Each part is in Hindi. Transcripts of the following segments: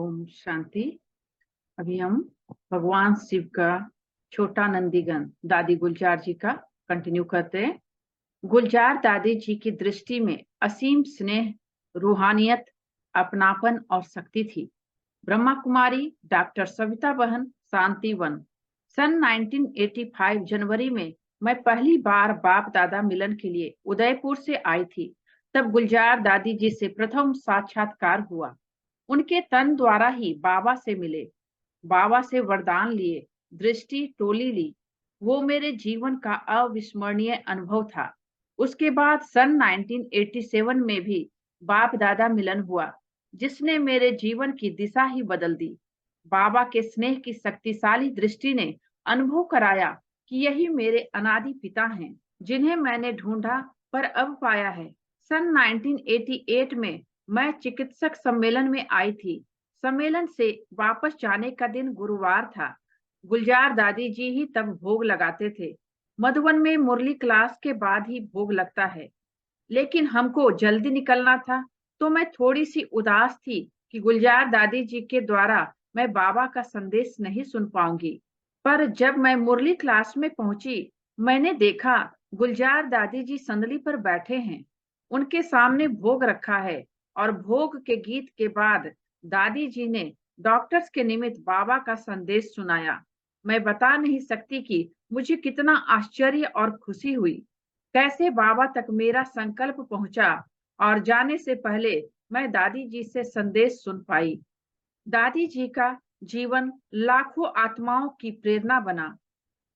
ओम शांति। अभी हम भगवान शिव का छोटा नंदीगण दादी गुलजार जी का कंटिन्यू करते हैं। गुलजार दादी जी की दृष्टि में असीम स्नेह, रूहानियत, अपनापन और शक्ति थी। ब्रह्मा कुमारी डॉक्टर सविता बहन, शांतिवन। सन 1985 जनवरी में मैं पहली बार बाप दादा मिलन के लिए उदयपुर से आई थी। तब गुलजार दादी जी से प्रथम साक्षात्कार हुआ। उनके तन द्वारा ही बाबा से मिले, बाबा से वरदान लिए, दृष्टि टोली ली। वो मेरे जीवन का अविस्मरणीय अनुभव था। उसके बाद सन 1987 में भी बाप दादा मिलन हुआ, जिसने मेरे जीवन की दिशा ही बदल दी। बाबा के स्नेह की शक्तिशाली दृष्टि ने अनुभव कराया कि यही मेरे अनादि पिता हैं, जिन्हें मैंने ढूंढा पर अब पाया है। सन 1988 में मैं चिकित्सक सम्मेलन में आई थी। सम्मेलन से वापस जाने का दिन गुरुवार था। गुलजार दादी जी ही तब भोग लगाते थे। मधुबन में मुरली क्लास के बाद ही भोग लगता है, लेकिन हमको जल्दी निकलना था, तो मैं थोड़ी सी उदास थी कि गुलजार दादी जी के द्वारा मैं बाबा का संदेश नहीं सुन पाऊंगी। पर जब मैं मुरली क्लास में पहुंची, मैंने देखा गुलजार दादी जी संदली पर बैठे हैं। उनके सामने भोग रखा है और भोग के गीत के बाद दादी जी ने डॉक्टर्स के निमित्त बाबा का संदेश सुनाया। मैं बता नहीं सकती कि मुझे कितना आश्चर्य और खुशी हुई। कैसे बाबा तक मेरा संकल्प पहुंचा और जाने से पहले मैं दादी जी से संदेश सुन पाई। दादी जी का जीवन लाखों आत्माओं की प्रेरणा बना।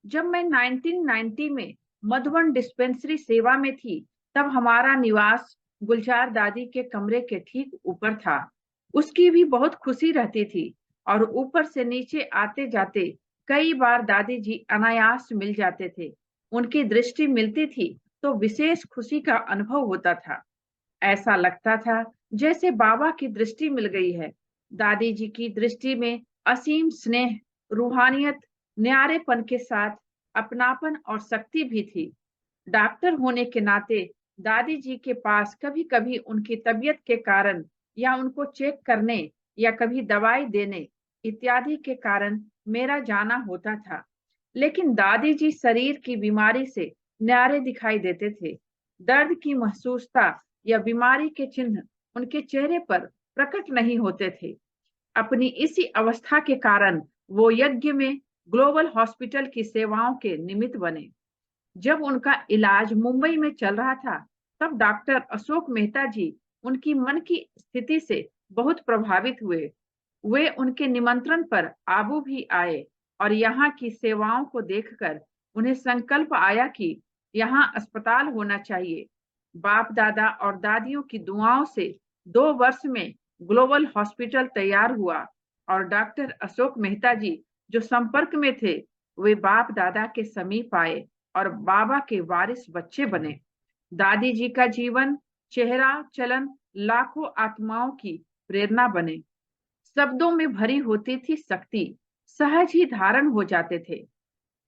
जब मैं 1990 में मधुबन डिस्पेंसरी सेवा में थी, तब हमारा निवास गुलजार दादी के कमरे के ठीक ऊपर था। उसकी भी बहुत खुशी रहती थी और ऊपर से नीचे आते जाते कई बार दादी जी अनायास मिल जाते थे। उनकी दृष्टि मिलती थी तो विशेष खुशी का अनुभव होता था। ऐसा लगता था जैसे बाबा की दृष्टि मिल गई है। दादी जी की दृष्टि में असीम स्नेह, रूहानियत, न्यारेपन के साथ अपनापन और शक्ति भी थी। डॉक्टर होने के नाते दादी जी के पास कभी-कभी उनकी तबीयत के कारण या उनको चेक करने या कभी दवाई देने इत्यादि के कारण मेरा जाना होता था। लेकिन दादी जी शरीर की बीमारी से न्यारे दिखाई देते थे। दर्द की महसूसता या बीमारी के चिन्ह उनके चेहरे पर प्रकट नहीं होते थे। अपनी इसी अवस्था के कारण वो यज्ञ में ग्लोबल हॉस्पिटल की सेवाओं के निमित्त बने। जब उनका इलाज मुंबई में चल रहा था, तब डॉक्टर अशोक मेहता जी उनकी मन की स्थिति से बहुत प्रभावित हुए। वे उनके निमंत्रण पर आबू भी आए और यहाँ की सेवाओं को देखकर उन्हें संकल्प आया कि यहाँ अस्पताल होना चाहिए। बाप दादा और दादियों की दुआओं से 2 वर्ष में ग्लोबल हॉस्पिटल तैयार हुआ और डॉक्टर अशोक मेहता जी जो संपर्क में थे, वे बाप दादा के समीप आए और बाबा के वारिस बच्चे बने। दादी जी का जीवन, चेहरा, चलन लाखों आत्माओं की प्रेरणा बने। शब्दों में भरी होती थी शक्ति, सहज ही धारण हो जाते थे।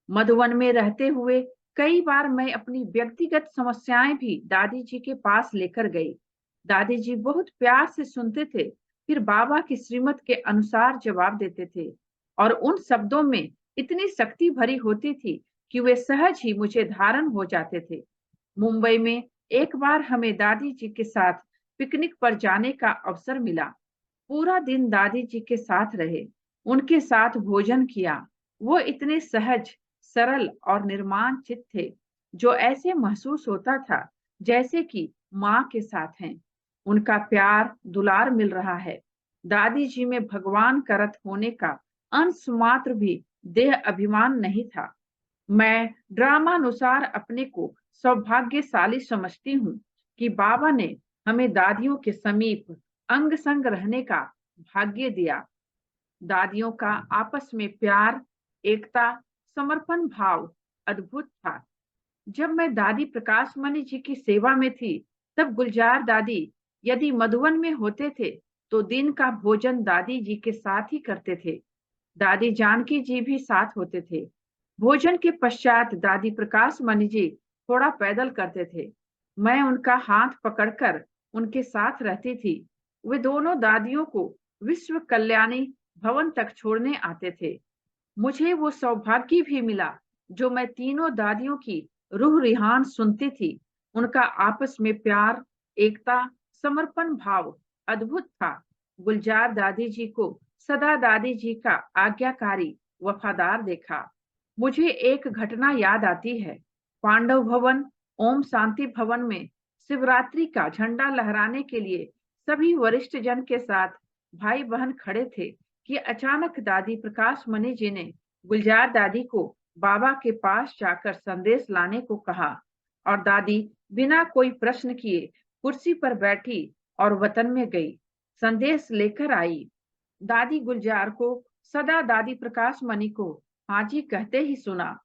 मधुबन में रहते हुए कई बार मैं अपनी व्यक्तिगत समस्याएं भी दादी जी के पास लेकर गई। दादी जी बहुत प्यार से सुनते थे, फिर बाबा की श्रीमत के अनुसार जवाब देते थे और उन शब्दों में इतनी शक्ति भरी होती थी कि वे सहज ही मुझे धारण हो जाते थे। मुंबई में एक बार हमें दादी जी के साथ पिकनिक पर जाने का अवसर मिला। पूरा दिन दादी जी के साथ रहे, उनके साथ भोजन किया। वो इतने सहज, सरल और निर्माण चित्त थे, जो ऐसे महसूस होता था जैसे कि माँ के साथ हैं। उनका प्यार, दुलार मिल रहा है। दादी जी में भगवान का रथ होने का अंश मात्र भी देह अभिमान नहीं था। मैं ड्रामानुसार अपने को सौभाग्यशाली समझती हूँ कि बाबा ने हमें दादियों के समीप अंग संग रहने का भाग्य दिया। दादियों का आपस में प्यार, एकता, समर्पण भाव अद्भुत था। जब मैं दादी प्रकाश मणि जी की सेवा में थी, तब गुलजार दादी यदि मधुबन में होते थे, तो दिन का भोजन दादी जी के साथ ही करते थे। दादी जानकी जी भी साथ होते थे। भोजन के पश्चात दादी प्रकाश मणि जी थोड़ा पैदल करते थे। मैं उनका हाथ पकड़कर उनके साथ रहती थी। वे दोनों दादियों को विश्व कल्याणी भवन तक छोड़ने आते थे। मुझे वो सौभाग्य भी मिला जो मैं तीनों दादियों की रूह रिहान सुनती थी। उनका आपस में प्यार, एकता, समर्पण भाव अद्भुत था। गुलजार दादी जी को सदा दादी जी का आज्ञाकारी वफादार देखा। मुझे एक घटना याद आती है। पांडव भवन, ओम शांति भवन में शिवरात्रि का झंडा लहराने के लिए सभी वरिष्ठ जन के साथ भाई बहन खड़े थे कि अचानक दादी प्रकाश मणि जी ने गुलजार दादी को बाबा के पास जाकर संदेश लाने को कहा और दादी बिना कोई प्रश्न किए कुर्सी पर बैठी और वतन में गई। संदेश लेकर आई। दादी गुलजार को सदा दादी प्रकाश मणि को हाँ जी कहते ही सुना।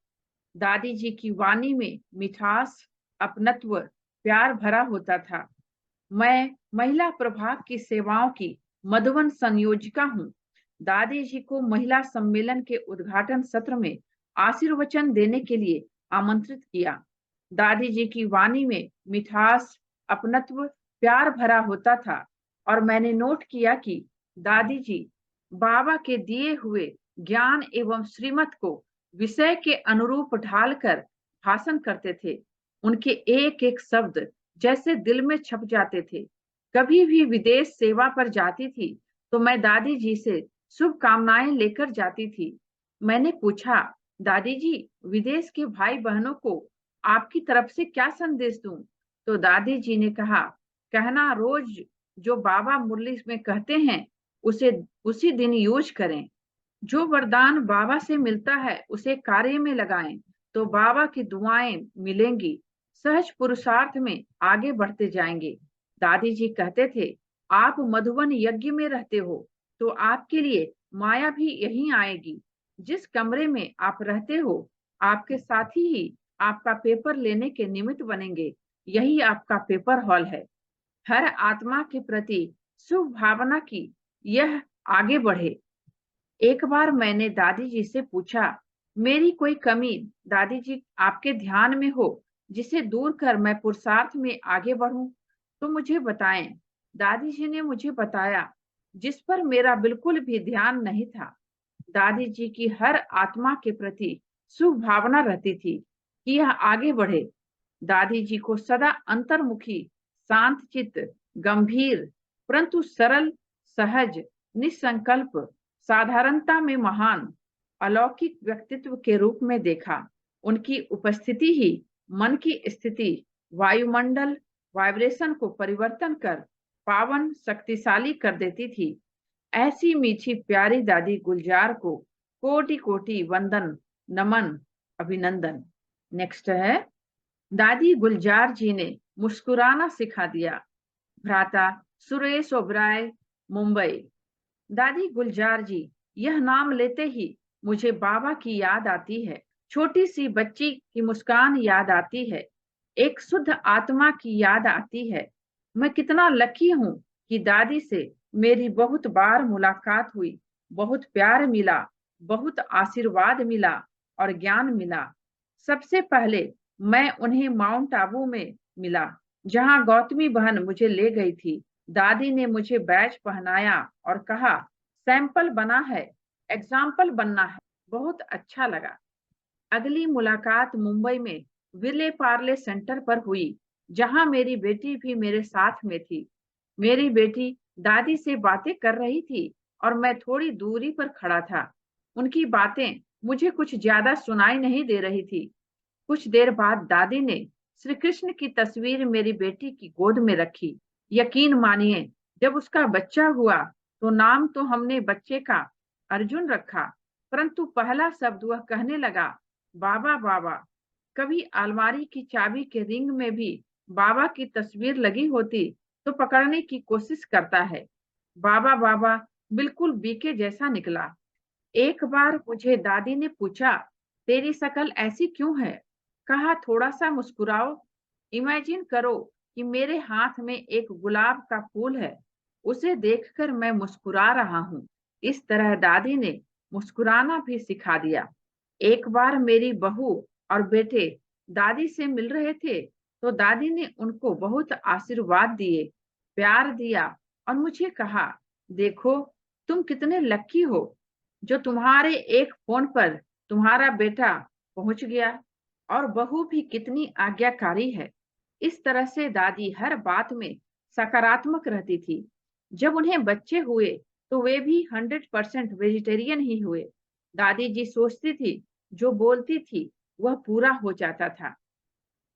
दादी जी की वाणी में मिठास, अपनत्व, प्यार भरा होता था। मैं महिला प्रभाग की सेवाओं की मधुबन संयोजिका हूँ। दादी जी को महिला सम्मेलन के उद्घाटन सत्र में आशीर्वचन देने के लिए आमंत्रित किया। दादी जी की वाणी में मिठास, अपनत्व, प्यार भरा होता था और मैंने नोट किया कि दादी जी बाबा के दिए हुए ज्ञान एवं श्रीमत को विषय के अनुरूप ढालकर भाषण करते थे। उनके एक एक शब्द जैसे दिल में छप जाते थे। कभी भी विदेश सेवा पर जाती थी तो मैं दादी जी से शुभकामनाएं लेकर जाती थी। मैंने पूछा, दादी जी विदेश के भाई बहनों को आपकी तरफ से क्या संदेश दूं? तो दादी जी ने कहा, कहना रोज जो बाबा मुरली में कहते हैं उसे उसी दिन यूज करें। जो वरदान बाबा से मिलता है उसे कार्य में लगाएं तो बाबा की दुआएं मिलेंगी। सहज पुरुषार्थ में आगे बढ़ते जाएंगे। दादी जी कहते थे, आप मधुबन यज्ञ में रहते हो तो आपके लिए माया भी यहीं आएगी। जिस कमरे में आप रहते हो आपके साथी ही आपका पेपर लेने के निमित्त बनेंगे। यही आपका पेपर हॉल है। हर आत्मा के प्रति शुभ भावना की यह आगे बढ़े। एक बार मैंने दादी जी से पूछा, मेरी कोई कमी दादी जी आपके ध्यान में हो जिसे दूर कर मैं पुरुषार्थ में आगे बढ़ूं तो मुझे बताएं। दादी जी ने मुझे बताया जिस पर मेरा बिल्कुल भी ध्यान नहीं था। दादी जी की हर आत्मा के प्रति शुभ भावना रहती थी कि यह आगे बढ़े। दादी जी को सदा अंतर्मुखी, शांत चित्त, गंभीर परंतु सरल, सहज, निसंकल्प, साधारणता में महान, अलौकिक व्यक्तित्व के रूप में देखा। उनकी उपस्थिति ही मन की स्थिति, वायुमंडल, वाइब्रेशन को परिवर्तन कर पावन, शक्तिशाली कर देती थी। ऐसी मीठी प्यारी दादी गुलजार को कोटि कोटि वंदन, नमन, अभिनंदन। नेक्स्ट है, दादी गुलजार जी ने मुस्कुराना सिखा दिया। भ्राता सुरेश ओबराय, मुंबई। दादी गुलजार जी, यह नाम लेते ही मुझे बाबा की याद आती है। छोटी सी बच्ची की मुस्कान याद आती है। एक शुद्ध आत्मा की याद आती है। मैं कितना लकी हूँ कि दादी से मेरी बहुत बार मुलाकात हुई, बहुत प्यार मिला, बहुत आशीर्वाद मिला और ज्ञान मिला। सबसे पहले मैं उन्हें माउंट आबू में मिला जहां गौतमी बहन मुझे ले गई थी। दादी ने मुझे बैज पहनाया और कहा, सैंपल बना है, एग्जाम्पल बनना है। बहुत अच्छा लगा। अगली मुलाकात मुंबई में विले पार्ले सेंटर पर हुई जहां मेरी बेटी भी मेरे साथ में थी। मेरी बेटी दादी से बातें कर रही थी और मैं थोड़ी दूरी पर खड़ा था। उनकी बातें मुझे कुछ ज्यादा सुनाई नहीं दे रही थी। कुछ देर बाद दादी ने श्री कृष्ण की तस्वीर मेरी बेटी की गोद में रखी। यकीन मानिए, जब उसका बच्चा हुआ तो नाम तो हमने बच्चे का अर्जुन रखा, परंतु पहला शब्द वह कहने लगा, बाबा बाबा। कभी अलमारी की चाबी के रिंग में भी बाबा की तस्वीर लगी होती तो पकड़ने की कोशिश करता है। बाबा बाबा बिल्कुल बीके जैसा निकला। एक बार मुझे दादी ने पूछा, तेरी शक्ल ऐसी क्यों है? कहा, थोड़ा सा मुस्कुराओ। इमेजिन करो कि मेरे हाथ में एक गुलाब का फूल है, उसे देखकर मैं मुस्कुरा रहा हूँ। इस तरह दादी ने मुस्कुराना भी सिखा दिया। एक बार मेरी बहू और बेटे दादी से मिल रहे थे तो दादी ने उनको बहुत आशीर्वाद दिए, प्यार दिया और मुझे कहा, देखो तुम कितने लकी हो जो तुम्हारे एक फोन पर तुम्हारा बेटा पहुंच गया, और बहू भी कितनी आज्ञाकारी है। इस तरह से दादी हर बात में सकारात्मक रहती थी। जब उन्हें बच्चे हुए तो वे भी 100% वेजिटेरियन ही हुए। दादी जी सोचती थी, जो बोलती थी वह पूरा हो जाता था।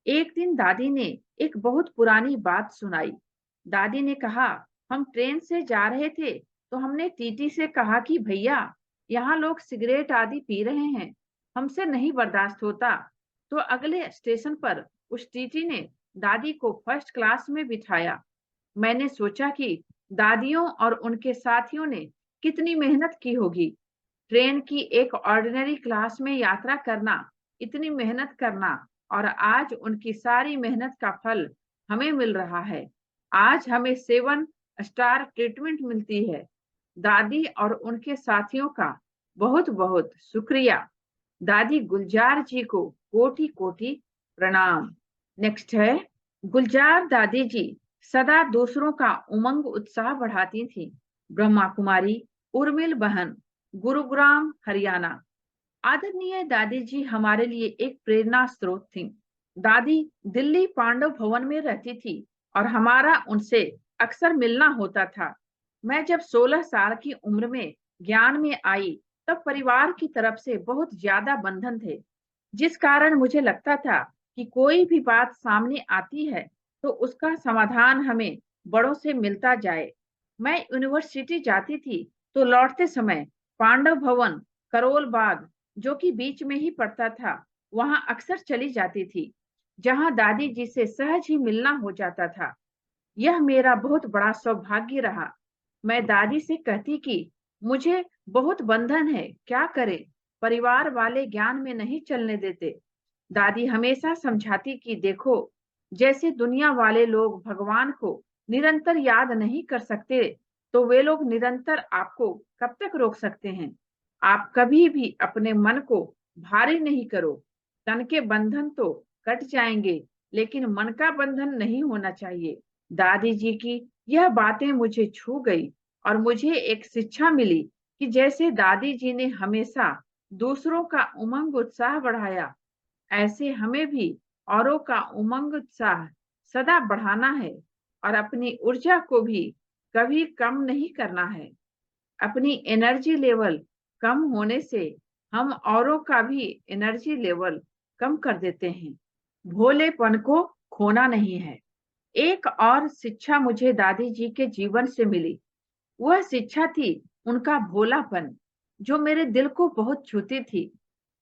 एक दिन दादी ने एक बहुत पुरानी बात सुनाई। दादी ने कहा, हम ट्रेन से जा रहे थे तो हमने टीटी से कहा कि भैया, यहाँ लोग सिगरेट आदि पी रहे हैं, हमसे नहीं बर्दाश्त होता। तो अगले स्टेशन पर उस टीटी ने दादी को फर्स्ट क्लास में बिठाया। मैंने सोचा कि दादियों और उनके साथियों ने कितनी मेहनत की होगी। ट्रेन की एक ऑर्डिनरी क्लास में यात्रा करना, इतनी मेहनत करना, और आज उनकी सारी मेहनत का फल हमें मिल रहा है। आज हमें 7 स्टार ट्रीटमेंट मिलती है। दादी और उनके साथियों का बहुत बहुत शुक्रिया। दादी गुलजार जी को कोटि कोटि प्रणाम। नेक्स्ट है, गुलजार दादी जी सदा दूसरों का उमंग उत्साह बढ़ाती थी। ब्रह्मा कुमारी, उर्मिल बहन, गुरुग्राम हरियाणा। आदरणीय दादी जी हमारे लिए एक प्रेरणा स्रोत थी। दादी दिल्ली पांडव भवन में रहती थी और हमारा उनसे अक्सर मिलना होता था। मैं जब 16 साल की उम्र में ज्ञान में आई, तब परिवार की तरफ से बहुत ज्यादा बंधन थे, जिस कारण मुझे लगता था कि कोई भी बात सामने आती है तो उसका समाधान हमें बड़ों से मिलता जाए। मैं यूनिवर्सिटी जाती थी तो लौटते समय पांडव भवन, करोल बाग, जो कि बीच में ही पड़ता था, वहां अक्सर चली जाती थी, जहां दादी जी से सहज ही मिलना हो जाता था। यह मेरा बहुत बड़ा सौभाग्य रहा। मैं दादी से कहती कि मुझे बहुत बंधन है, क्या करें, परिवार वाले ज्ञान में नहीं चलने देते। दादी हमेशा समझाती कि देखो, जैसे दुनिया वाले लोग भगवान को निरंतर याद नहीं कर सकते, तो वे लोग निरंतर आपको कब तक रोक सकते हैं। आप कभी भी अपने मन को भारी नहीं करो। तन के बंधन तो कट जाएंगे, लेकिन मन का बंधन नहीं होना चाहिए। दादी जी की यह बातें मुझे छू गई और मुझे एक शिक्षा मिली कि जैसे दादी जी ने हमेशा दूसरों का उमंग उत्साह बढ़ाया, ऐसे हमें भी औरों का उमंग उत्साह सदा बढ़ाना है और अपनी ऊर्जा को भी कभी कम नहीं करना है। अपनी एनर्जी लेवल कम होने से हम औरों का भी एनर्जी लेवल कम कर देते हैं। भोलेपन को खोना नहीं है। एक और शिक्षा मुझे दादी जी के जीवन से मिली। वह शिक्षा थी उनका भोलापन, जो मेरे दिल को बहुत छूती थी।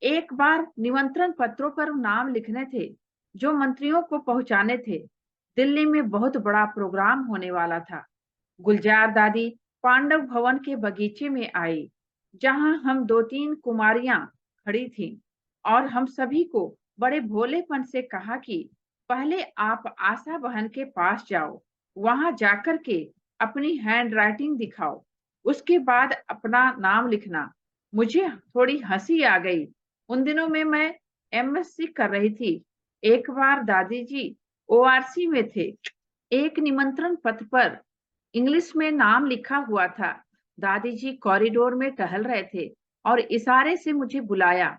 एक बार निमंत्रण पत्रों पर नाम लिखने थे, जो मंत्रियों को पहुंचाने थे। दिल्ली में बहुत बड़ा प्रोग्राम होने वाला था। गुलजार दादी पांडव भवन के बगीचे में आई, जहां हम 2-3 कुमारियां खड़ी थीं, और हम सभी को बड़े भोलेपन से कहा कि पहले आप आशा बहन के पास जाओ, वहां जाकर के अपनी हैंड राइटिंग दिखाओ, उसके बाद अपना नाम लिखना। मुझे थोड़ी हंसी आ गई। उन दिनों में मैं एमएससी कर रही थी। एक बार दादी जी ओआरसी में थे। एक निमंत्रण पत्र पर इंग्लिश में नाम लिखा हुआ था। दादी जी कॉरिडोर में टहल रहे थे और इशारे से मुझे बुलाया।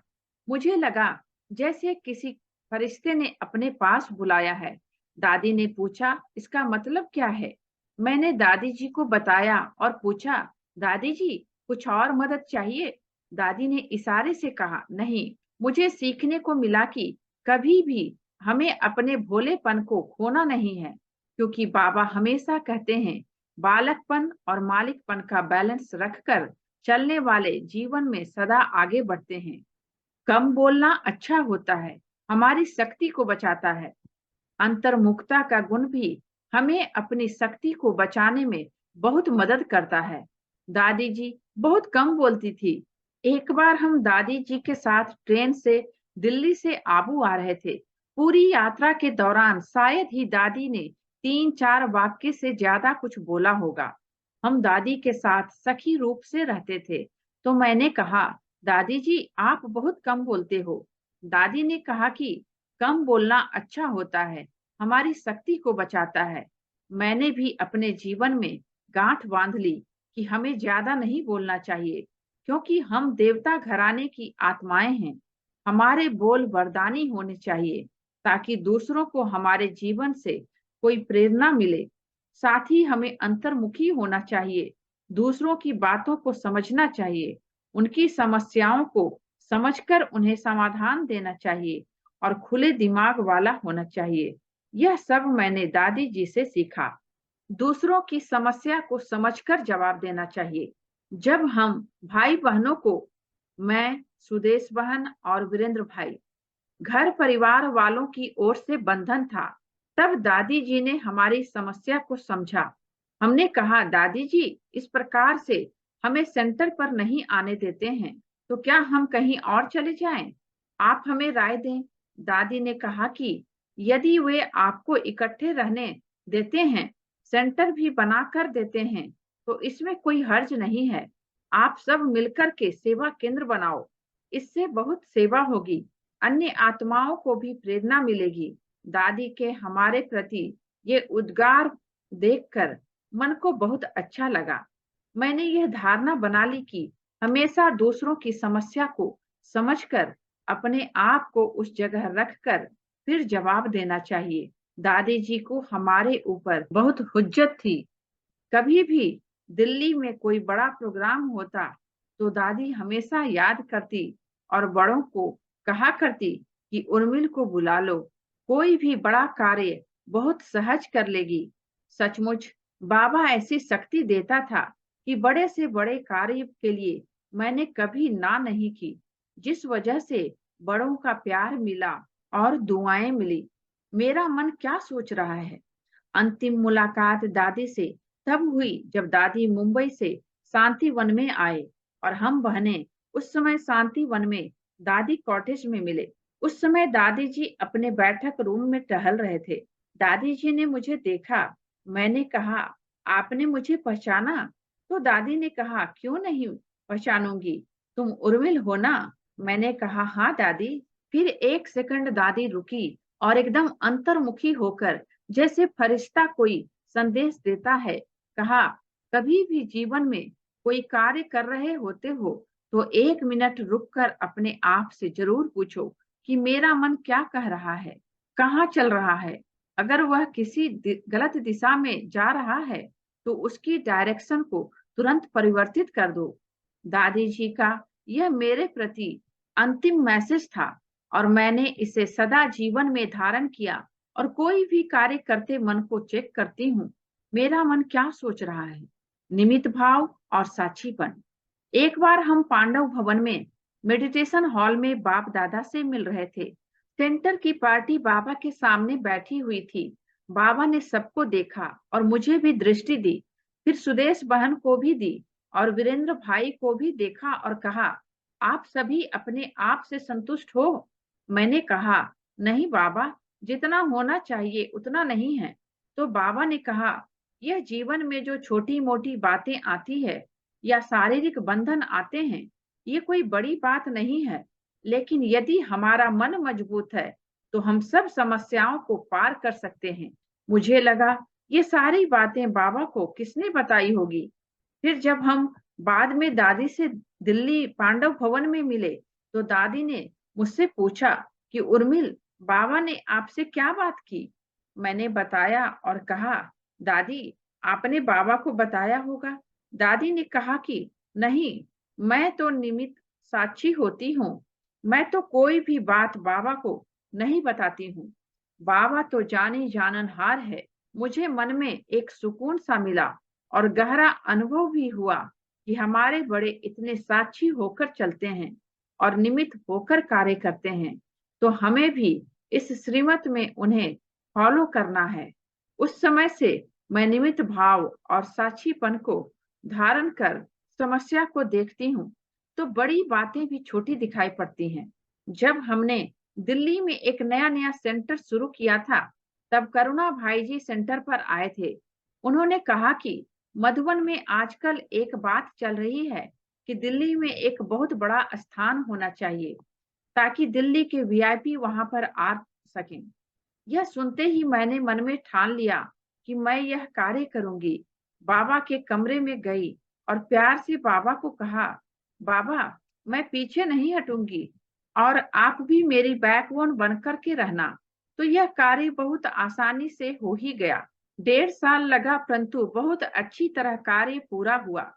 मुझे लगा जैसे किसी फरिश्ते ने अपने पास बुलाया है। दादी ने पूछा, इसका मतलब क्या है? मैंने दादी जी को बताया और पूछा, दादी जी कुछ और मदद चाहिए? दादी ने इशारे से कहा, नहीं, मुझे सीखने को मिला कि कभी भी हमें अपने भोलेपन को खोना नहीं है, क्योंकि बाबा हमेशा कहते हैं, बालकपन और मालिकपन का बैलेंस रखकर चलने वाले जीवन में सदा आगे बढ़ते हैं। कम बोलना अच्छा होता है, हमारी शक्ति को बचाता है। अंतर्मुखता का गुण भी हमें अपनी शक्ति को बचाने में बहुत मदद करता है। दादी जी बहुत कम बोलती थी। एक बार हम दादी जी के साथ ट्रेन से दिल्ली से आबू आ रहे थे। पूरी यात्रा के दौरान शायद ही दादी ने 3-4 वाक्य से ज्यादा कुछ बोला होगा। हम दादी के साथ सखी रूप से रहते थे। तो मैंने कहा, दादी जी आप बहुत कम बोलते हो। दादी ने कहा कि कम बोलना अच्छा होता है, हमारी शक्ति को बचाता है। मैंने भी अपने जीवन में गांठ बांध ली कि हमें ज्यादा नहीं बोलना चाहिए, क्योंकि हम देवता घराने की आत्माएं हैं। हमारे बोल वरदानी होने चाहिए, ताकि दूसरों को हमारे जीवन से कोई प्रेरणा मिले। साथ ही हमें अंतर्मुखी होना चाहिए, दूसरों की बातों को समझना चाहिए, उनकी समस्याओं को समझकर उन्हें समाधान देना चाहिए और खुले दिमाग वाला होना चाहिए। यह सब मैंने दादी जी से सीखा। दूसरों की समस्या को समझकर जवाब देना चाहिए। जब हम भाई बहनों को, मैं, सुदेश बहन और वीरेंद्र भाई, घर परिवार वालों की ओर से बंधन था, तब दादी जी ने हमारी समस्या को समझा। हमने कहा, दादी जी, इस प्रकार से हमें सेंटर पर नहीं आने देते हैं, तो क्या हम कहीं और चले जाएं? आप हमें राय दें। दादी ने कहा कि यदि वे आपको इकट्ठे रहने देते हैं, सेंटर भी बना कर देते हैं, तो इसमें कोई हर्ज नहीं है। आप सब मिलकर के सेवा केंद्र बनाओ, इससे बहुत सेवा होगी, अन्य आत्माओं को भी प्रेरणा मिलेगी। दादी के हमारे प्रति ये उद्गार देखकर मन को बहुत अच्छा लगा। मैंने यह धारणा बना ली कि हमेशा दूसरों की समस्या को समझकर अपने आप को उस जगह रखकर फिर जवाब देना चाहिए। दादी जी को हमारे ऊपर बहुत हुज्जत थी। कभी भी दिल्ली में कोई बड़ा प्रोग्राम होता तो दादी हमेशा याद करती और बड़ों को कहा करती कि उर्मिल को बुला लो, कोई भी बड़ा कार्य बहुत सहज कर लेगी। सचमुच बाबा ऐसी शक्ति देता था कि बड़े से बड़े कार्य के लिए मैंने कभी ना नहीं की, जिस वजह से बड़ों का प्यार मिला और दुआएं मिली। मेरा मन क्या सोच रहा है। अंतिम मुलाकात दादी से तब हुई जब दादी मुंबई से शांति वन में आए और हम बहनें उस समय शांति वन में दादी कॉटेज में मिले। उस समय दादी जी अपने बैठक रूम में टहल रहे थे। दादी जी ने मुझे देखा। मैंने कहा, आपने मुझे पहचाना? तो दादी ने कहा, क्यों नहीं पहचानूंगी, तुम उर्मिल हो ना? मैंने कहा, हाँ दादी। फिर एक सेकंड दादी रुकी और एकदम अंतर्मुखी होकर, जैसे फरिश्ता कोई संदेश देता है, कहा, कभी भी जीवन में कोई कार्य कर रहे होते हो तो 1 मिनट रुककर अपने आप से जरूर पूछो कि मेरा मन क्या कह रहा है, कहाँ चल रहा है। अगर वह किसी गलत दिशा में जा रहा है तो उसकी डायरेक्शन को तुरंत परिवर्तित कर दो। दादी जी का यह मेरे प्रति अंतिम मैसेज था और मैंने इसे सदा जीवन में धारण किया और कोई भी कार्य करते मन को चेक करती हूँ, मेरा मन क्या सोच रहा है। निमित्त भाव और साक्षीपन। एक बार हम पांडव भवन में मेडिटेशन हॉल में बाप दादा से मिल रहे थे। सेंटर की पार्टी बाबा के सामने बैठी हुई थी। बाबा ने सबको देखा और मुझे भी दृष्टि दी, फिर सुदेश बहन को भी दी और वीरेंद्र भाई को भी देखा और कहा, आप सभी अपने आप से संतुष्ट हो? मैंने कहा, नहीं बाबा, जितना होना चाहिए उतना नहीं है। तो बाबा ने कहा, यह जीवन में जो छोटी मोटी बातें आती है या शारीरिक बंधन आते हैं, ये कोई बड़ी बात नहीं है, लेकिन यदि हमारा मन मजबूत है तो हम सब समस्याओं को पार कर सकते हैं। मुझे लगा ये सारी बातें बाबा को किसने बताई होगी। फिर जब हम बाद में दादी से दिल्ली पांडव भवन में मिले तो दादी ने मुझसे पूछा कि उर्मिल, बाबा ने आपसे क्या बात की? मैंने बताया और कहा, दादी, आपने बाबा को बताया होगा। दादी ने कहा कि नहीं, मैं तो निमित्त साक्षी होती हूँ, मैं तो कोई भी बात बाबा को नहीं बताती हूँ। बाबा तो जानी जाननहार है। मुझे मन में एक सुकून सा मिला और गहरा अनुभव भी हुआ कि हमारे बड़े इतने साक्षी होकर चलते हैं और निमित्त होकर कार्य करते हैं, तो हमें भी इस श्रीमत में उन्हें फॉलो करना है। उस समय से मैं निमित्त भाव और साक्षीपन को धारण कर समस्या को देखती हूँ तो बड़ी बातें भी छोटी दिखाई पड़ती हैं। जब हमने दिल्ली में एक नया नया सेंटर शुरू किया था, तब करुणा भाई जी सेंटर पर आए थे। उन्होंने कहा कि मधुबन में आजकल एक बात चल रही है कि दिल्ली में एक बहुत बड़ा स्थान होना चाहिए ताकि दिल्ली के वीआईपी वहां पर आ सकें। यह सुनते ही मैंने मन में ठान लिया कि मैं यह कार्य करूंगी। बाबा के कमरे में गई और प्यार से बाबा को कहा, बाबा मैं पीछे नहीं हटूंगी और आप भी मेरी बैकबोन बनकर के रहना। तो यह कार्य बहुत आसानी से हो ही गया। 1.5 साल लगा, परंतु बहुत अच्छी तरह कार्य पूरा हुआ।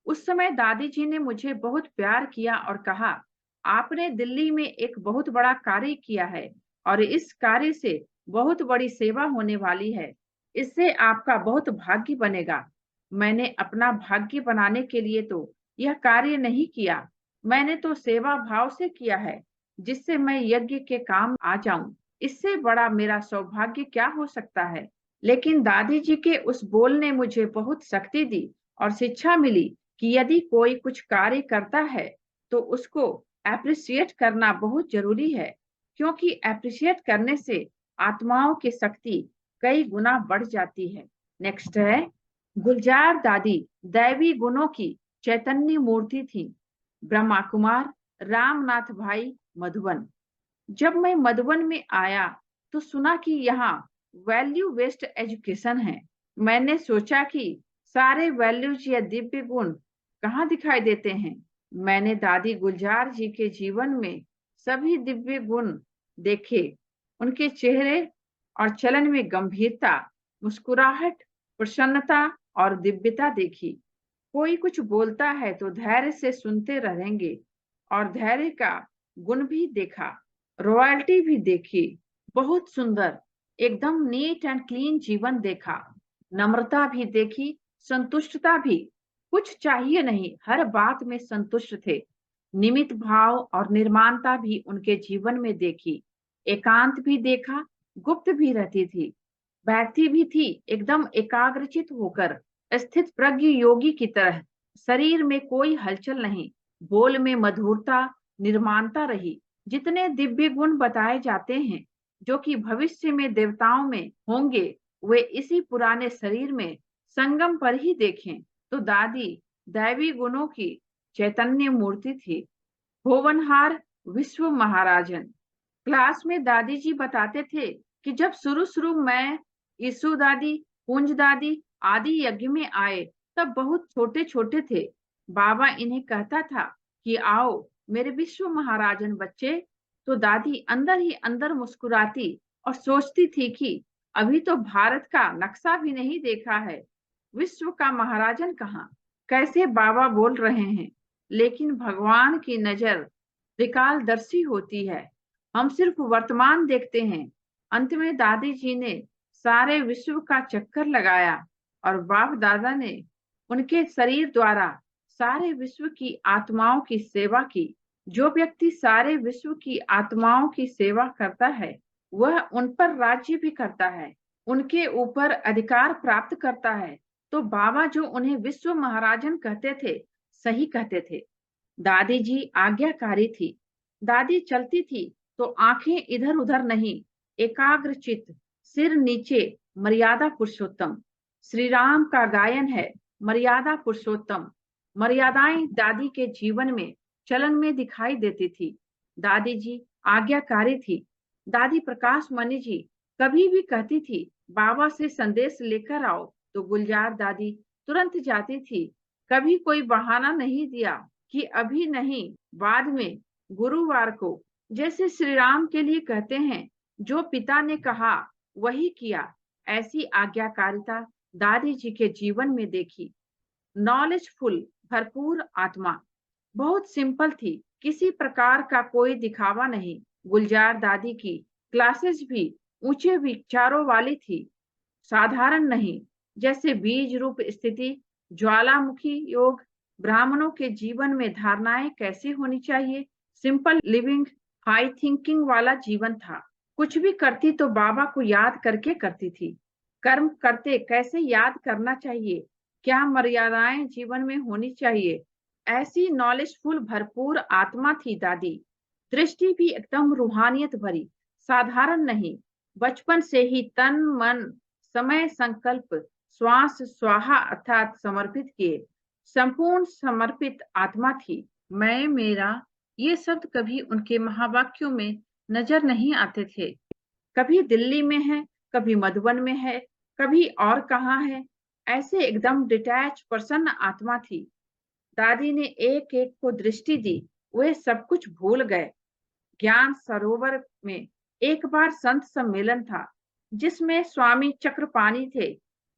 उस समय दादी जी ने मुझे बहुत प्यार किया और कहा, आपने दिल्ली में एक बहुत बड़ा कार्य किया है और इस कार्य से बहुत बड़ी सेवा होने वाली है। इससे आपका बहुत भाग्य बनेगा। मैंने अपना भाग्य बनाने के लिए तो यह कार्य नहीं किया, मैंने तो सेवा भाव से किया है, जिससे मैं यज्ञ के काम आ जाऊं। इससे बड़ा मेरा सौभाग्य क्या हो सकता है। लेकिन दादी जी के उस बोल ने मुझे बहुत शक्ति दी और शिक्षा मिली कि यदि कोई कुछ कार्य करता है तो उसको एप्रिशिएट करना बहुत जरूरी है, क्योंकि एप्रिशिएट करने से आत्माओं की शक्ति कई गुना बढ़ जाती है। नेक्स्ट है, गुलजार दादी दैवी गुणों की चैतन्य मूर्ति थी। ब्रह्मा कुमार रामनाथ भाई, मधुबन। जब मैं मधुबन में आया तो सुना कि यहाँ वैल्यू बेस्ड एजुकेशन है। मैंने सोचा कि सारे वैल्यूज या दिव्य गुण कहाँ दिखाई देते हैं। मैंने दादी गुलजार जी के जीवन में सभी दिव्य गुण देखे। उनके चेहरे और चलन में गंभीरता, मुस्कुराहट, प्रसन्नता और दिव्यता देखी। कोई कुछ बोलता है तो धैर्य से सुनते रहेंगे, और धैर्य का गुण भी देखा। रॉयल्टी भी देखी, बहुत सुंदर, एकदम नीट एंड क्लीन जीवन देखा। नम्रता भी देखी, संतुष्टता भी, कुछ चाहिए नहीं, हर बात में संतुष्ट थे। निमित भाव और निर्माणता भी उनके जीवन में देखी। एकांत भी देखा, गुप्त भी रहती थी, बैठती भी थी एकदम एकाग्रचित होकर, स्थित प्रज्ञ योगी की तरह। शरीर में कोई हलचल नहीं, बोल में मधुरता, निर्माणता रही। जितने दिव्य गुण बताए जाते हैं जो कि भविष्य में देवताओं में होंगे, वे इसी पुराने शरीर में संगम पर ही देखें। तो दादी दैवी गुणों की चैतन्य मूर्ति थी। भुवनहार विश्व महाराजन। क्लास में दादी जी बताते थे कि जब शुरू शुरू मैं, यीशु दादी, कुंज दादी आदि यज्ञ में आए तब बहुत छोटे छोटे थे। बाबा इन्हें कहता था कि आओ मेरे विश्व महाराजन बच्चे। तो दादी अंदर ही अंदर मुस्कुराती और सोचती थी कि अभी तो भारत का नक्शा भी नहीं देखा है, विश्व का महाराजन कहाँ। कैसे बाबा बोल रहे हैं, लेकिन भगवान की नजर त्रिकालदर्शी होती है, हम सिर्फ वर्तमान देखते हैं। अंत में दादी जी ने सारे विश्व का चक्कर लगाया और बाप दादा ने उनके शरीर द्वारा सारे विश्व की आत्माओं की सेवा की। जो व्यक्ति सारे विश्व की आत्माओं की सेवा करता है वह उन पर राज्य भी करता है, उनके ऊपर अधिकार प्राप्त करता है। तो बाबा जो उन्हें विश्व महाराजन कहते थे, सही कहते थे। दादी जी आज्ञाकारी थी। दादी चलती थी तो आंखें इधर उधर नहीं, एकाग्र चित्त, सिर नीचे, मर्यादा पुरुषोत्तम। श्री राम का गायन है मर्यादा पुरुषोत्तम। मर्यादाएं दादी के जीवन में चलन में दिखाई देती थी। दादी जी आज्ञाकारी थी। दादी प्रकाश मणि जी कभी भी कहती थी बाबा से संदेश लेकर आओ तो गुलजार दादी तुरंत जाती थी। कभी कोई बहाना नहीं दिया कि अभी नहीं, बाद में, गुरुवार को। जैसे श्री राम के लिए कहते हैं, जो पिता ने कहा वही किया। ऐसी आज्ञाकारिता दादी जी के जीवन में देखी। नॉलेजफुल, भरपूर आत्मा, बहुत सिंपल थी, किसी प्रकार का कोई दिखावा नहीं। गुलजार दादी की क्लासेस भी ऊंचे विचारों वाली थी, साधारण नहीं। जैसे बीज रूप स्थिति, ज्वालामुखी योग, ब्राह्मणों के जीवन में धारणाएं कैसे होनी चाहिए, सिंपल लिविंग, हाई थिंकिंग वाला जीवन था। कुछ भी करती तो बाबा को याद करके करती थी। कर्म करते कैसे याद करना चाहिए, क्या मर्यादाएं जीवन में होनी चाहिए, ऐसी नॉलेजफुल भरपूर आत्मा थी दादी। दृष्टि भी एकदम रूहानियत भरी, साधारण नहीं। बचपन से ही तन मन समय संकल्प श्वास स्वाहा अर्थात समर्पित किए, संपूर्ण समर्पित आत्मा थी। मैं, मेरा, ये शब्द कभी उनके महावाक्यों में नजर नहीं आते थे। कभी दिल्ली में है, कभी मधुबन में है, कभी और कहाँ है। ऐसे एकदम डिटैच प्रसन्न आत्मा थी। दादी ने एक एक को दृष्टि दी, वे सब कुछ भूल गए। ज्ञान सरोवर में एक बार संत सम्मेलन था, जिसमें स्वामी चक्रपाणी थे,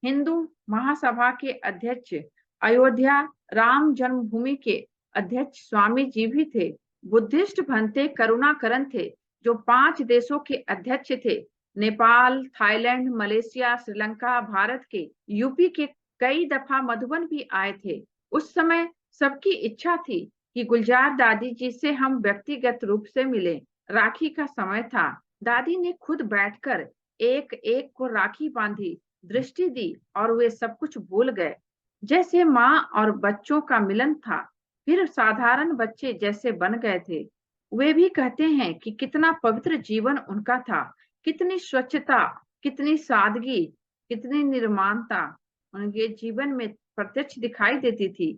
हिंदू महासभा के अध्यक्ष, अयोध्या राम जन्मभूमि के अध्यक्ष स्वामी जी भी थे, बुद्धिस्ट भंते करुणाकरण थे, जो 5 देशों के अध्यक्ष थे, नेपाल, थाईलैंड, मलेशिया, श्रीलंका, भारत के, यूपी के, कई दफा मधुबन भी आए थे। उस समय सबकी इच्छा थी कि गुलजार दादी जी से हम व्यक्तिगत रूप से मिलें। राखी का समय था। दादी ने खुद बैठकर एक एक को राखी बांधी, दृष्टि दी और वे सब कुछ भूल गए, जैसे माँ और बच्चों का मिलन था। फिर साधारण बच्चे जैसे बन गए थे। वे भी कहते हैं कि कितना पवित्र जीवन उनका था, कितनी स्वच्छता, कितनी सादगी, कितनी निर्माणता उनके जीवन में प्रत्यक्ष दिखाई देती थी।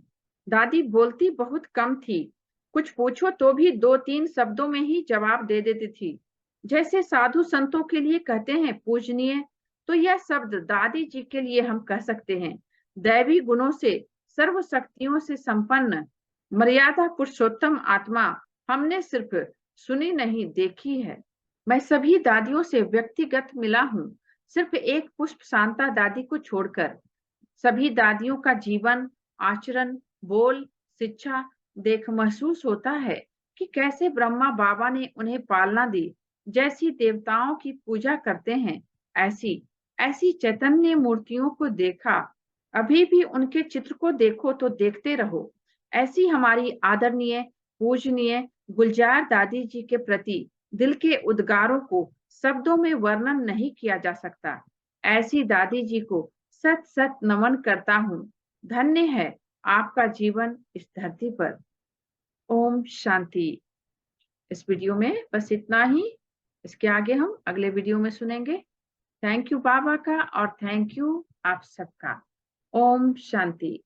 दादी बोलती बहुत कम थी, कुछ पूछो तो भी 2-3 शब्दों में ही जवाब दे देती थी। जैसे साधु संतों के लिए कहते हैं पूजनीय, तो यह शब्द दादी जी के लिए हम कह सकते हैं। दैवी गुणों से, सर्व शक्तियों से संपन्न, मर्यादा पुरुषोत्तम आत्मा हमने सिर्फ सुनी नहीं, देखी है। मैं सभी दादियों से व्यक्तिगत मिला हूँ, सिर्फ एक पुष्प शांता दादी को छोड़कर। सभी दादियों का जीवन, आचरण, बोल, शिक्षा देख महसूस होता है कि कैसे ब्रह्मा बाबा ने उन्हें पालना दी। जैसी देवताओं की पूजा करते हैं, ऐसी ऐसी चैतन्य मूर्तियों को देखा। अभी भी उनके चित्र को देखो तो देखते रहो। ऐसी हमारी आदरणीय, पूजनीय गुलजार दादी जी के प्रति दिल के उद्गारों को शब्दों में वर्णन नहीं किया जा सकता। ऐसी दादी जी को सत सत नमन करता हूँ। धन्य है आपका जीवन इस धरती पर। ओम शांति। इस वीडियो में बस इतना ही। इसके आगे हम अगले वीडियो में सुनेंगे। थैंक यू बाबा का और थैंक यू आप सबका। ओम शांति।